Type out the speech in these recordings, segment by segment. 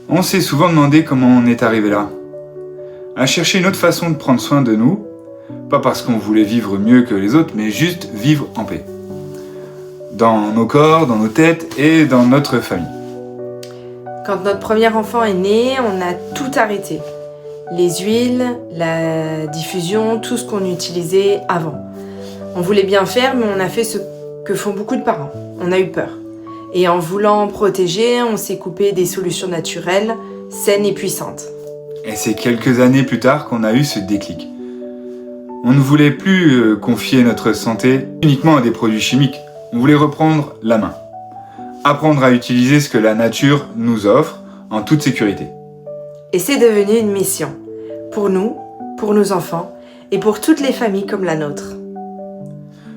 On s'est souvent demandé comment on est arrivé là. À chercher une autre façon de prendre soin de nous, pas parce qu'on voulait vivre mieux que les autres, mais juste vivre en paix. Dans nos corps, dans nos têtes et dans notre famille. Quand notre premier enfant est né, on a tout arrêté. Les huiles, la diffusion, tout ce qu'on utilisait avant. On voulait bien faire, mais on a fait ce que font beaucoup de parents. On a eu peur. Et en voulant protéger, on s'est coupé des solutions naturelles, saines et puissantes. Et c'est quelques années plus tard qu'on a eu ce déclic. On ne voulait plus confier notre santé uniquement à des produits chimiques. On voulait reprendre la main. Apprendre à utiliser ce que la nature nous offre en toute sécurité. Et c'est devenu une mission. Pour nous, pour nos enfants et pour toutes les familles comme la nôtre.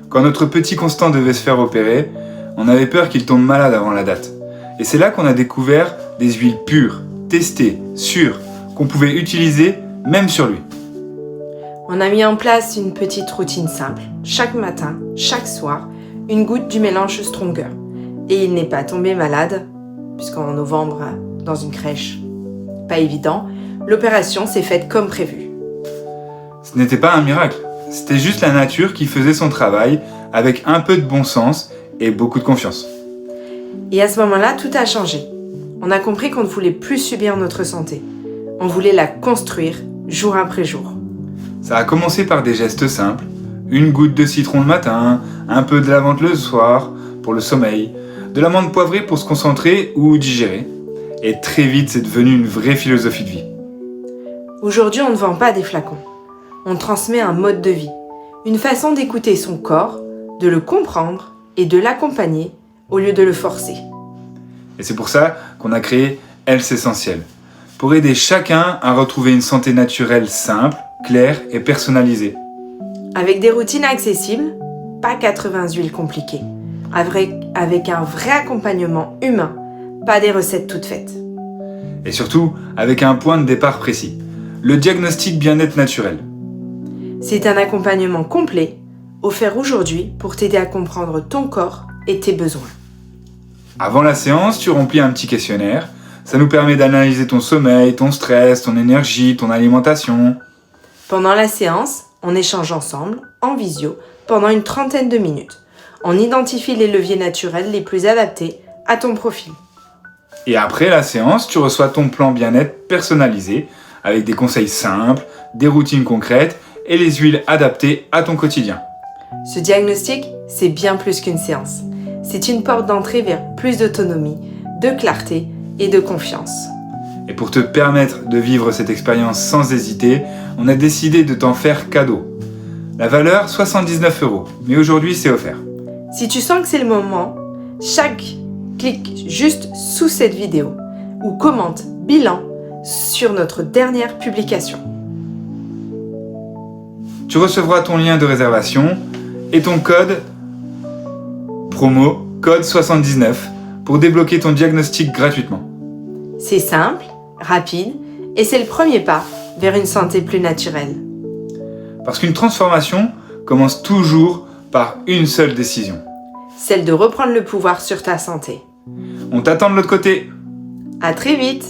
Quand notre petit Constant devait se faire opérer, on avait peur qu'il tombe malade avant la date. Et c'est là qu'on a découvert des huiles pures, testées, sûres, qu'on pouvait utiliser même sur lui. On a mis en place une petite routine simple. Chaque matin, chaque soir, une goutte du mélange Stronger. Et il n'est pas tombé malade, puisqu'en novembre, dans une crèche, pas évident, l'opération s'est faite comme prévu. Ce n'était pas un miracle, c'était juste la nature qui faisait son travail avec un peu de bon sens et beaucoup de confiance. Et à ce moment-là, tout a changé. On a compris qu'on ne voulait plus subir notre santé. On voulait la construire jour après jour. Ça a commencé par des gestes simples, une goutte de citron le matin, un peu de lavande le soir pour le sommeil, de l'amande poivrée pour se concentrer ou digérer. Et très vite, c'est devenu une vraie philosophie de vie. Aujourd'hui, on ne vend pas des flacons. On transmet un mode de vie, une façon d'écouter son corps, de le comprendre et de l'accompagner au lieu de le forcer. Et c'est pour ça qu'on a créé Health Essentiel, pour aider chacun à retrouver une santé naturelle simple, claire et personnalisée. Avec des routines accessibles, pas 80 huiles compliquées, avec un vrai accompagnement humain, pas des recettes toutes faites. Et surtout, avec un point de départ précis, le diagnostic bien-être naturel. C'est un accompagnement complet, offert aujourd'hui pour t'aider à comprendre ton corps et tes besoins. Avant la séance, tu remplis un petit questionnaire. Ça nous permet d'analyser ton sommeil, ton stress, ton énergie, ton alimentation. Pendant la séance, on échange ensemble, en visio, pendant une 30aine de minutes. On identifie les leviers naturels les plus adaptés à ton profil. Et après la séance, tu reçois ton plan bien-être personnalisé, avec des conseils simples, des routines concrètes et les huiles adaptées à ton quotidien. Ce diagnostic, c'est bien plus qu'une séance. C'est une porte d'entrée vers plus d'autonomie, de clarté et de confiance. Et pour te permettre de vivre cette expérience sans hésiter, on a décidé de t'en faire cadeau. La valeur, 79 €, mais aujourd'hui c'est offert. Si tu sens que c'est le moment, clique juste sous cette vidéo ou commente bilan sur notre dernière publication. Tu recevras ton lien de réservation et ton code promo code 79 pour débloquer ton diagnostic gratuitement. C'est simple, rapide et c'est le premier pas vers une santé plus naturelle. Parce qu'une transformation commence toujours par une seule décision. Celle de reprendre le pouvoir sur ta santé. On t'attend de l'autre côté. À très vite!